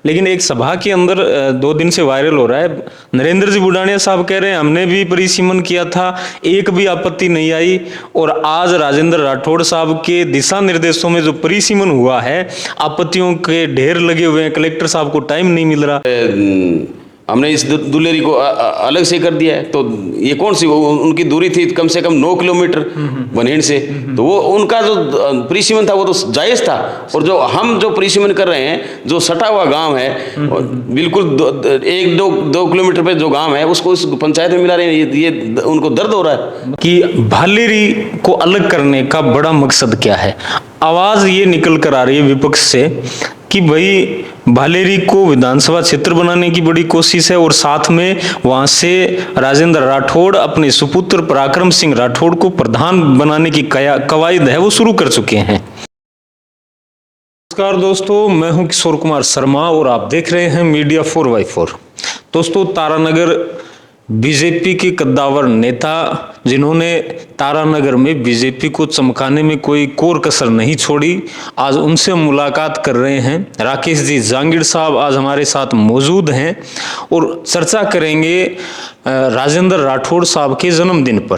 लेकिन एक सभा के अंदर 2 दिन से वायरल हो रहा है, नरेंद्र जी बुडानिया साहब कह रहे हैं हमने भी परिसीमन किया था, एक भी आपत्ति नहीं आई, और आज राजेंद्र राठौड़ साहब के दिशा निर्देशों में जो परिसीमन हुआ है, आपत्तियों के ढेर लगे हुए हैं, कलेक्टर साहब को टाइम नहीं मिल रहा। हमने इस दुलेरी को अलग से कर दिया है, तो ये कौन सी उनकी दूरी थी कम से कम 9 किलोमीटर बनहेड़ से, तो वो उनका जो परिसीमन था वो तो जायज़ था। और जो हम जो परिसीमन कर रहे हैं, जो सटा हुआ गांव है, बिल्कुल 1-2 किलोमीटर पे जो गांव है उसको उस पंचायत में मिला रहे हैं, ये उनको दर्द हो रहा है कि भालेरी को अलग करने का बड़ा मकसद क्या है। आवाज ये निकल कर आ रही है विपक्ष से कि भाई भालेरी को विधानसभा क्षेत्र बनाने की बड़ी कोशिश है, और साथ में वहां से राजेंद्र राठौड़ अपने सुपुत्र पराक्रम सिंह राठौड़ को प्रधान बनाने की कवायद है वो शुरू कर चुके हैं। नमस्कार दोस्तों, मैं हूं किशोर कुमार शर्मा और आप देख रहे हैं मीडिया 4x4। दोस्तों, तारानगर बीजेपी के कद्दावर नेता जिन्होंने तारानगर में बीजेपी को चमकाने में कोई कोर कसर नहीं छोड़ी, आज उनसे हम मुलाकात कर रहे हैं। राकेश जी जांगीड़ साहब आज हमारे साथ मौजूद हैं और चर्चा करेंगे राजेंद्र राठौड़ साहब के जन्मदिन पर।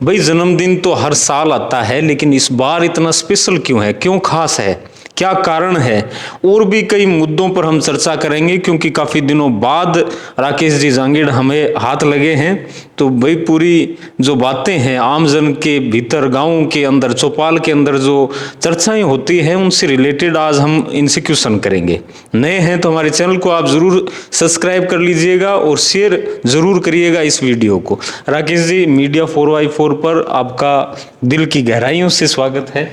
भाई, जन्मदिन तो हर साल आता है, लेकिन इस बार इतना स्पेशल क्यों है, क्यों खास है, क्या कारण है, और भी कई मुद्दों पर हम चर्चा करेंगे, क्योंकि काफी दिनों बाद राकेश जी जांगीड़ हमें हाथ लगे हैं। तो भाई, पूरी जो बातें हैं आमजन के भीतर, गांवों के अंदर, चौपाल के अंदर जो चर्चाएं होती हैं, उनसे रिलेटेड आज हम इनसे क्वेश्चन करेंगे। नए हैं तो हमारे चैनल को आप जरूर सब्सक्राइब कर लीजिएगा और शेयर जरूर करिएगा इस वीडियो को। राकेश जी, मीडिया 4x4 पर आपका दिल की गहराइयों से स्वागत है।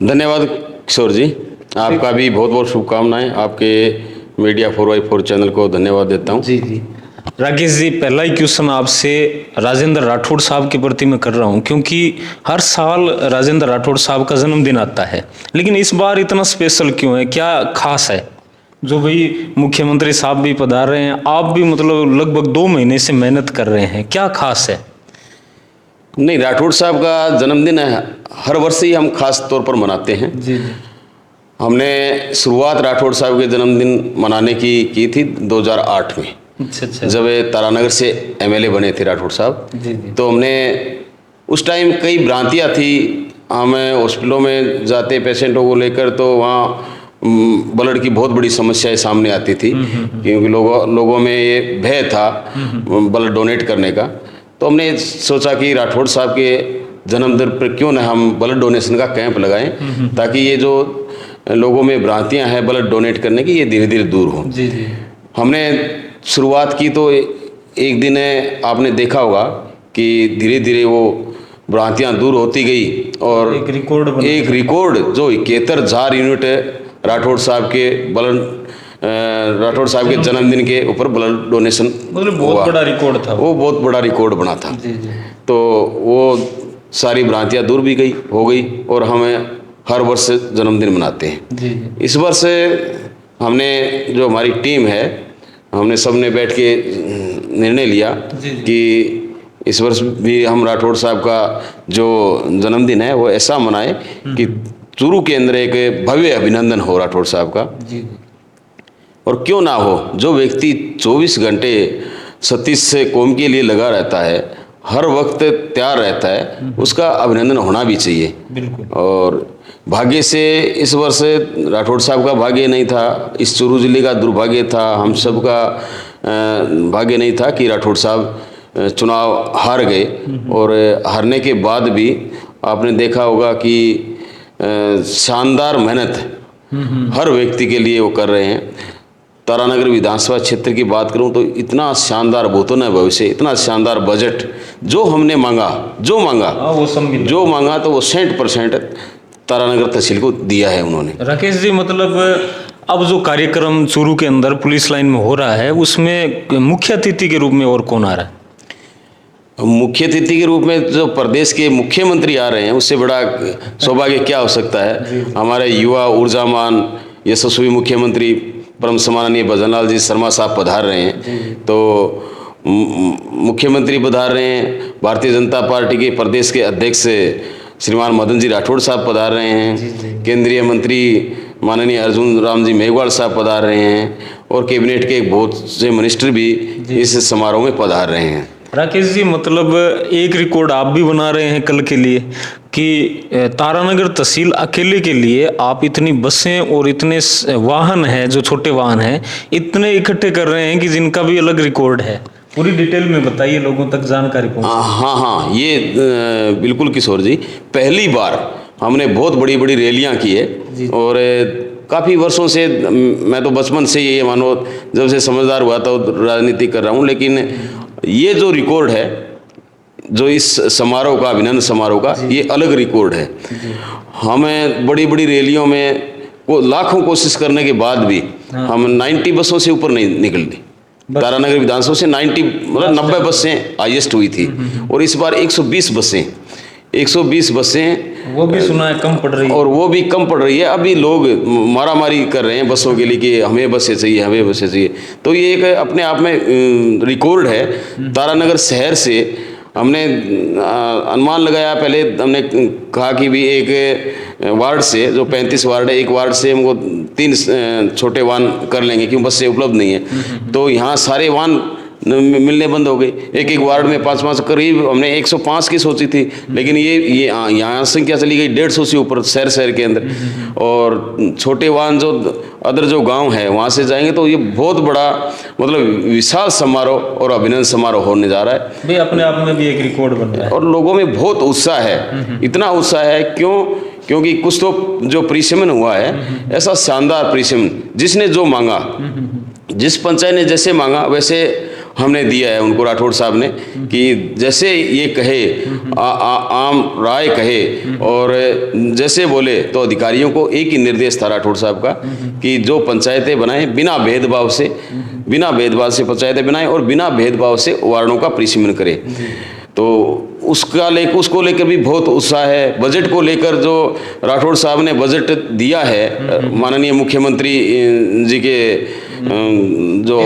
धन्यवाद किशोर जी, आपका भी बहुत बहुत शुभकामनाएं। आपके मीडिया 4x4 चैनल को धन्यवाद देता हूं। जी जी। राकेश जी, पहला ही क्वेश्चन आपसे राजेंद्र राठौड़ साहब के प्रति मैं कर रहा हूं, क्योंकि हर साल राजेंद्र राठौड़ साहब का जन्मदिन आता है, लेकिन इस बार इतना स्पेशल क्यों है, क्या खास है? जो भाई मुख्यमंत्री साहब भी पधार रहे हैं, आप भी मतलब लगभग 2 महीने से मेहनत कर रहे हैं, क्या खास है? नहीं, राठौड़ साहब का जन्मदिन हर वर्ष ही हम खास तौर पर मनाते हैं। जी जी। हमने शुरुआत राठौड़ साहब के जन्मदिन मनाने की थी 2008 में। अच्छा। जब तारानगर से एमएलए बने थे राठौड़ साहब। जी जी। तो हमने उस टाइम कई भ्रांतियाँ थी, हमें हॉस्पिटलों में जाते पेशेंटों को लेकर तो वहाँ ब्लड की बहुत बड़ी समस्याएं सामने आती थी, क्योंकि लोगों में ये भय था ब्लड डोनेट करने का। तो हमने सोचा कि राठौड़ साहब के जन्मदिन पर क्यों न हम ब्लड डोनेशन का कैंप लगाएं, ताकि ये जो लोगों में भ्रांतियां हैं ब्लड डोनेट करने की, ये धीरे धीरे दूर हो। जी जी। हमने शुरुआत की तो एक दिन आपने देखा होगा कि धीरे धीरे वो भ्रांतियां दूर होती गई, और एक रिकॉर्ड जो 71,000 यूनिट राठौड़ साहब के जन्मदिन के ऊपर ब्लड डोनेशन मतलब बहुत बड़ा रिकॉर्ड था, वो बहुत बड़ा रिकॉर्ड बना था। जी जी। तो वो सारी भ्रांतियां दूर भी हो गई, और हमें हर वर्ष जन्मदिन मनाते हैं। जी जी। इस वर्ष हमने जो हमारी टीम है, हमने सबने बैठ के निर्णय लिया कि इस वर्ष भी हम राठौड़ साहब का जो जन्मदिन है वो ऐसा मनाएं कि चूरू के अंदर एक भव्य अभिनंदन हो राठौड़ साहब का। जी। और क्यों ना हो, जो व्यक्ति 24 घंटे 36 कौम के लिए लगा रहता है, हर वक्त तैयार रहता है, उसका अभिनंदन होना भी चाहिए। बिल्कुल। और भाग्य से इस वर्ष राठौड़ साहब का भाग्य नहीं था, इस चूरू जिले का दुर्भाग्य था, हम सब का भाग्य नहीं था कि राठौड़ साहब चुनाव हार गए। और हारने के बाद भी आपने देखा होगा कि शानदार मेहनत हर व्यक्ति के लिए वो कर रहे हैं। तारानगर विधानसभा क्षेत्र की बात करूं तो इतना शानदार भूतों ने भविष्य, इतना शानदार बजट, जो हमने मांगा तो वो 100% तारानगर तहसील को दिया है उन्होंने। राकेश जी, मतलब अब जो कार्यक्रम चूरू के अंदर पुलिस लाइन में हो रहा है, उसमें मुख्य अतिथि के रूप में और कौन आ रहा है? मुख्य अतिथि के रूप में जो प्रदेश के मुख्यमंत्री आ रहे हैं, उससे बड़ा सौभाग्य क्या हो सकता है। हमारे युवा ऊर्जामान यशस्वी मुख्यमंत्री परम सम्माननीय भजनलाल जी शर्मा साहब पधार रहे हैं। तो मुख्यमंत्री पधार रहे हैं, भारतीय जनता पार्टी के प्रदेश के अध्यक्ष श्रीमान मदन जी राठौड़ साहब पधार रहे हैं, केंद्रीय मंत्री माननीय अर्जुन राम जी मेघवाल साहब पधार रहे हैं और कैबिनेट के बहुत से मिनिस्टर भी इस समारोह में पधार रहे हैं। राकेश जी, मतलब एक रिकॉर्ड आप भी बना रहे हैं कल के लिए कि तारानगर तहसील अकेले के लिए आप इतनी बसें और इतने वाहन हैं, जो छोटे वाहन हैं, इतने इकट्ठे कर रहे हैं कि जिनका भी अलग रिकॉर्ड है। पूरी डिटेल में बताइए, लोगों तक जानकारी पहुंचे। हाँ, ये बिल्कुल किशोर जी, पहली बार हमने बहुत बड़ी बड़ी रैलियां की है और काफ़ी वर्षों से, मैं तो बचपन से ये मानो जब से समझदार हुआ तो राजनीति कर रहा हूँ, लेकिन ये जो रिकॉर्ड है, जो इस समारोह का, अभिनंदन समारोह का, ये अलग रिकॉर्ड है। हमें बड़ी बड़ी रैलियों में वो लाखों कोशिश करने के बाद भी हम 90 बसों से ऊपर नहीं निकलती। तारानगर विधानसभा से 90 मतलब 90 बसें हाईएस्ट हुई थी और इस बार 120 बसें वो भी सुना है कम पड़ रही है, और वो भी कम पड़ रही है। अभी लोग मारामारी कर रहे हैं बसों के लिए कि हमें बसें चाहिए, हमें बसें चाहिए। तो ये एक अपने आप में रिकॉर्ड है। तारानगर शहर से हमने अनुमान लगाया, पहले हमने कहा कि भी एक वार्ड से, जो 35 वार्ड है, एक वार्ड से हमको 3 छोटे वाहन कर लेंगे क्योंकि बसें उपलब्ध नहीं है। तो यहाँ सारे वाहन मिलने बंद हो गई। एक वार्ड में 5 करीब हमने 105 की सोची थी, लेकिन ये यहाँ संख्या चली गई 150 से ऊपर शहर के अंदर। और छोटे वाहन जो अदर जो गांव है वहाँ से जाएंगे तो ये बहुत बड़ा मतलब विशाल समारोह और अभिनंदन समारोह होने जा रहा है। भाई अपने आप में भी एक रिकॉर्ड बन रहा है और लोगों में बहुत उत्साह है। इतना उत्साह है क्योंकि कुछ तो जो परिसीमन हुआ है, ऐसा शानदार परिसीमन, जिसने जो मांगा, जिस पंचायत ने जैसे मांगा वैसे हमने दिया है उनको। राठौड़ साहब ने कि जैसे ये कहे, आम राय कहे और जैसे बोले, तो अधिकारियों को एक ही निर्देश था राठौड़ साहब का कि जो पंचायतें बनाएं बिना भेदभाव से पंचायतें बनाएं और बिना भेदभाव से वार्डों का परिसीमन करें। तो उसको लेकर भी बहुत उत्साह है। बजट को लेकर जो राठौड़ साहब ने बजट दिया है, माननीय मुख्यमंत्री जी के जो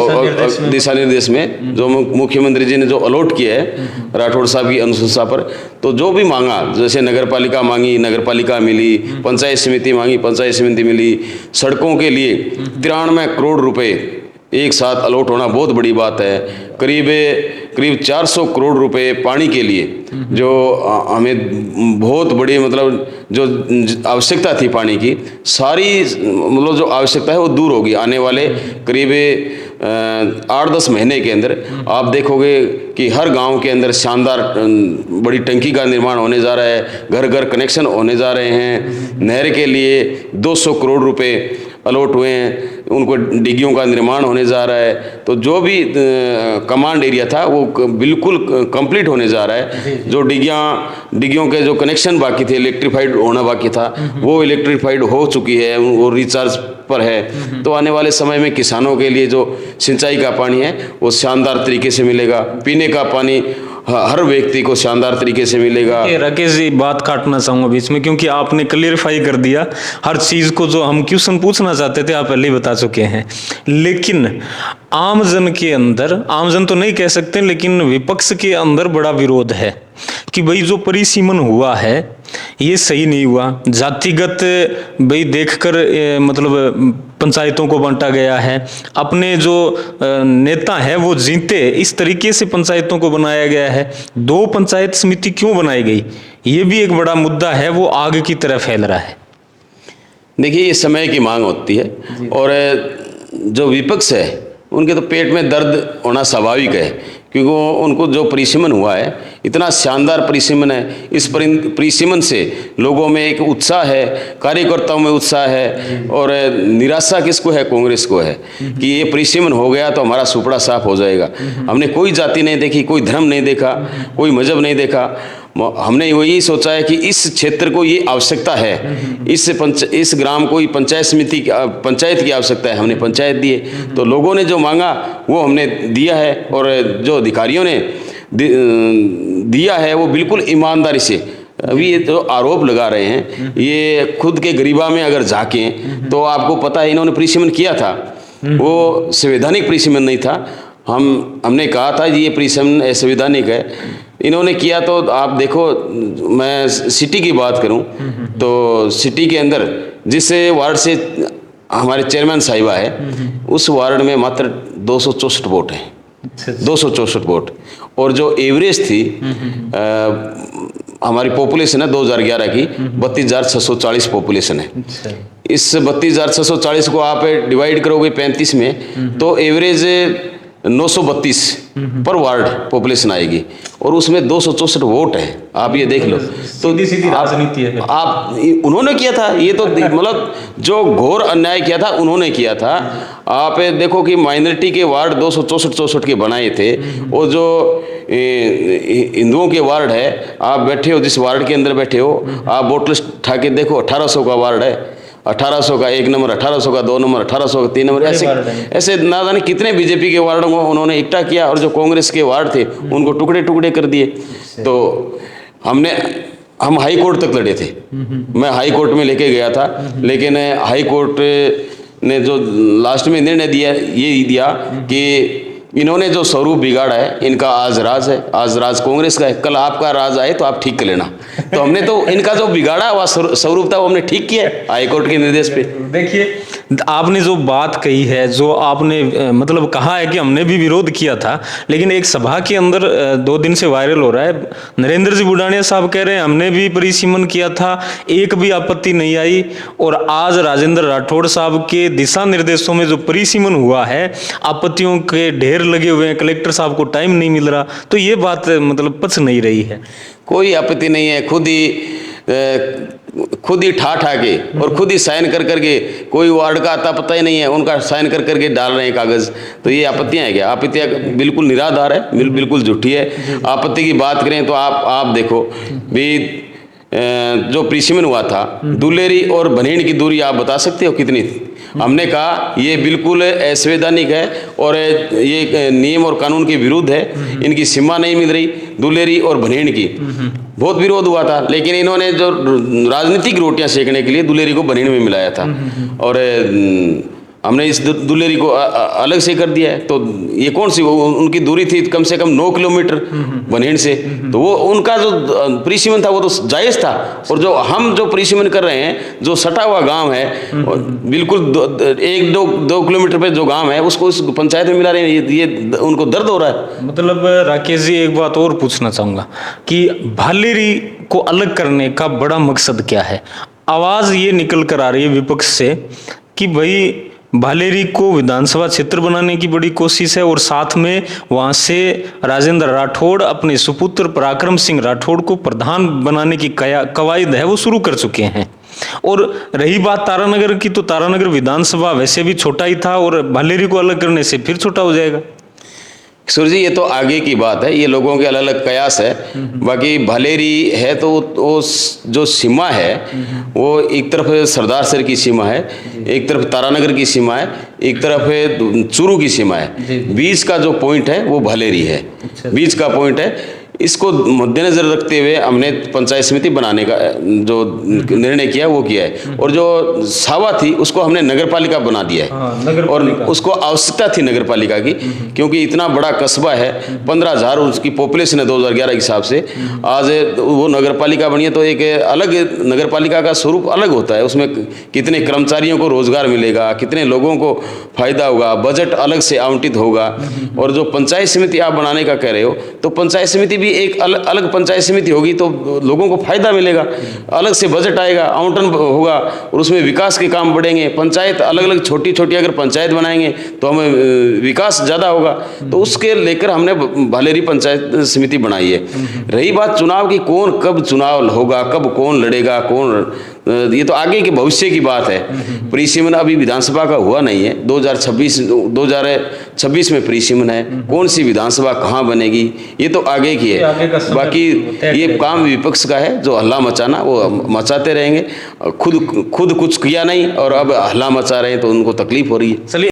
दिशा निर्देश में, जो मुख्यमंत्री जी ने जो अलॉट किया है राठौड़ साहब की अनुशंसा पर, तो जो भी मांगा, जैसे नगर पालिका मांगी, नगर पालिका मिली, पंचायत समिति मांगी, पंचायत समिति मिली, सड़कों के लिए 93 करोड़ रुपए एक साथ अलॉट होना बहुत बड़ी बात है। करीब 400 करोड़ रुपए पानी के लिए, जो हमें बहुत बड़ी मतलब जो आवश्यकता थी पानी की, सारी मतलब जो आवश्यकता है वो दूर होगी आने वाले करीब 8-10 महीने के अंदर। आप देखोगे कि हर गांव के अंदर शानदार बड़ी टंकी का निर्माण होने जा रहा है, घर घर कनेक्शन होने जा रहे हैं। नहर के लिए 200 करोड़ रुपए अलॉट हुए हैं, उनको डिग्गियों का निर्माण होने जा रहा है। तो जो भी कमांड एरिया था वो बिल्कुल कंप्लीट होने जा रहा है। जो डिग्गियों के जो कनेक्शन बाकी थे, इलेक्ट्रीफाइड होना बाकी था, वो इलेक्ट्रीफाइड हो चुकी है, वो रिचार्ज पर है। तो आने वाले समय में किसानों के लिए जो सिंचाई का पानी है वो शानदार तरीके से मिलेगा, पीने का पानी हर व्यक्ति को शानदार तरीके से मिलेगा। राकेश जी, बात काटना चाहूंगा बीच में, क्योंकि आपने क्लियरिफाई कर दिया हर चीज को। जो हम क्वेश्चन पूछना चाहते थे आप पहले ही बता चुके हैं। लेकिन आमजन के अंदर, आमजन तो नहीं कह सकते, लेकिन विपक्ष के अंदर बड़ा विरोध है कि भाई जो परिसीमन हुआ है ये सही नहीं हुआ। जातिगत भाई देखकर मतलब पंचायतों को बांटा गया है। अपने जो नेता है वो जीते इस तरीके से पंचायतों को बनाया गया है। 2 पंचायत समिति क्यों बनाई गई, ये भी एक बड़ा मुद्दा है, वो आग की तरह फैल रहा है। देखिए, ये समय की मांग होती है और जो विपक्ष है उनके तो पेट में दर्द होना स्वाभाविक है, क्योंकि उनको जो परिसीमन हुआ है, इतना शानदार परिसीमन है। इस परिसीमन से लोगों में एक उत्साह है, कार्यकर्ताओं में उत्साह है। और निराशा किसको है? कांग्रेस को है कि ये परिसीमन हो गया तो हमारा सुपड़ा साफ हो जाएगा। हमने कोई जाति नहीं देखी, कोई धर्म नहीं देखा, कोई मजहब नहीं देखा। हमने वही सोचा है कि इस क्षेत्र को ये आवश्यकता है, इस ग्राम को पंचायत की आवश्यकता है, हमने पंचायत दी है। तो लोगों ने जो मांगा वो हमने दिया है और जो अधिकारियों ने दिया है वो बिल्कुल ईमानदारी से। अभी ये जो आरोप लगा रहे हैं, ये खुद के गरीबा में अगर झांकें तो आपको पता है इन्होंने परिसीमन किया था, वो संवैधानिक परिसीमन नहीं था। हमने कहा था ये परिसीमन असंवैधानिक है, इन्होंने किया। तो आप देखो, मैं सिटी की बात करूं तो सिटी के अंदर जिस वार्ड से हमारे चेयरमैन साहिबा है उस वार्ड में मात्र 264 वोट है, 264 वोट। और जो एवरेज थी हमारी पॉपुलेशन है 2011 की 32,640 पॉपुलेशन है। इस 32,640 को आप डिवाइड करोगे 35 में तो एवरेज 932 पर वार्ड पॉपुलेशन आएगी और उसमें 264 वोट है। आप ये देख लो, तो सीधी राजनीति है। आप उन्होंने किया था ये, तो मतलब जो घोर अन्याय किया था उन्होंने किया था। आप देखो कि माइनॉरिटी के वार्ड 264 के बनाए थे और जो हिंदुओं के वार्ड है, आप बैठे हो जिस वार्ड के अंदर बैठे हो, आप वोट लिस्ट उठा के देखो 1800 का वार्ड है, 1800 का 1 नंबर, 1800 का 2 नंबर, 1800 का 3 नंबर, ऐसे ना जाने कितने बीजेपी के वार्डों को उन्होंने इकट्ठा किया और जो कांग्रेस के वार्ड थे उनको टुकड़े टुकड़े कर दिए। तो हम हाई कोर्ट तक लड़े थे, मैं हाई कोर्ट में लेके गया था, लेकिन हाई कोर्ट ने जो लास्ट में निर्णय दिया ये दिया कि इन्होंने जो स्वरूप बिगाड़ा है इनका आज राज कांग्रेस का है, कल आपका राज आए तो आप ठीक कर लेना। तो हमने तो इनका जो बिगाड़ा हुआ स्वरूप था वो हमने ठीक किया है हाई कोर्ट के निर्देश पे। देखिए आपने जो बात कही है, जो आपने मतलब कहा है कि हमने भी विरोध किया था, लेकिन एक सभा के अंदर 2 दिन से वायरल हो रहा है, नरेंद्र जी बुडानिया साहब कह रहे हैं हमने भी परिसीमन किया था, एक भी आपत्ति नहीं आई, और आज राजेंद्र राठौड़ साहब के दिशा निर्देशों में जो परिसीमन हुआ है दावतियों के ढेर लगे हुए हैं, कलेक्टर साहब को टाइम नहीं मिल रहा, तो ये बात मतलब पच नहीं रही है। कोई आपत्ति नहीं है, खुद ही ठा के और खुद ही साइन कर करके, कोई वार्ड का आता पता ही नहीं है, उनका साइन कर करके डाल रहे हैं कागज। तो ये आपत्तियां है क्या? आपत्तियां बिल्कुल निराधार है, बिल्कुल झूठी है। आपत्ति की बात करें तो आप देखो भी जो प्रीसीमन हुआ था दुलेरी और बनेड़ की दूरी आप बता सकते हो कितनी थी? हमने कहा ये बिल्कुल असंवैधानिक है और ये नियम और कानून के विरुद्ध है, इनकी सीमा नहीं मिल रही दुलेरी और बनेड़ की। बहुत विरोध हुआ था, लेकिन इन्होंने जो राजनीतिक रोटियां सेकने के लिए दुलेरी को बनेड़ में मिलाया था और हमने इस दुलेरी को अलग से कर दिया है। तो ये कौन सी उनकी दूरी थी कम से कम 9 किलोमीटर बनेड़ से, तो वो उनका जो परिसीमन था वो तो जायज़ था। और जो हम जो परिसीमन कर रहे हैं, जो सटा हुआ गांव है बिल्कुल 1-2 किलोमीटर पे जो गांव है उसको इस पंचायत में मिला रहे हैं, ये उनको दर्द हो रहा है। मतलब राकेश जी एक बात और पूछना चाहूँगा कि भालेरी को अलग करने का बड़ा मकसद क्या है? आवाज़ ये निकल कर आ रही है विपक्ष से कि भाई भालेरी को विधानसभा क्षेत्र बनाने की बड़ी कोशिश है और साथ में वहां से राजेंद्र राठौड़ अपने सुपुत्र पराक्रम सिंह राठौड़ को प्रधान बनाने की कवायद है वो शुरू कर चुके हैं। और रही बात तारानगर की, तो तारानगर विधानसभा वैसे भी छोटा ही था और भालेरी को अलग करने से फिर छोटा हो जाएगा। सूर्य जी ये तो आगे की बात है, ये लोगों के अलग अलग कयास है। बाकी भालेरी है तो वो जो सीमा है वो एक तरफ सरदार सर की सीमा है, एक तरफ तारानगर की सीमा है, एक तरफ चूरू की सीमा है। बीच का जो पॉइंट है वो भालेरी है, बीच का पॉइंट है। इसको मद्देनजर रखते हुए हमने पंचायत समिति बनाने का जो निर्णय किया वो किया है। और जो सावा थी उसको हमने नगर पालिका बना दिया है। और उसको आवश्यकता थी नगर पालिका की, क्योंकि इतना बड़ा कस्बा है, 15,000 उसकी पॉपुलेशन है 2011 के हिसाब से। आज वो नगर पालिका बनी है तो एक अलग नगर पालिका का स्वरूप अलग होता है। उसमें कितने कर्मचारियों को रोजगार मिलेगा, कितने लोगों को फायदा होगा, बजट अलग से आवंटित होगा। और जो पंचायत समिति आप बनाने का कह रहे हो, तो पंचायत समिति भी एक अलग पंचायत समिति होगी तो लोगों को फायदा मिलेगा, अलग से बजट आएगा, आवंटन होगा और उसमें विकास के काम बढ़ेंगे। पंचायत अलग अलग छोटी छोटी अगर पंचायत बनाएंगे तो हमें विकास ज़्यादा होगा। तो उसके लेकर हमने भालेरी पंचायत समिति बनाई है। रही बात चुनाव की, कौन कब चुनाव होगा, कब कौन लड़ेगा, कौन, ये तो आगे के भविष्य की बात है। परिसीमन अभी विधानसभा का हुआ नहीं है, 2026 में परिसीमन है। कौन सी विधानसभा कहाँ बनेगी ये तो आगे की है। बाकी ये काम विपक्ष का है, जो हल्ला मचाना वो मचाते रहेंगे। खुद कुछ किया नहीं और अब हल्ला मचा रहे हैं तो उनको तकलीफ हो रही है। चलिए।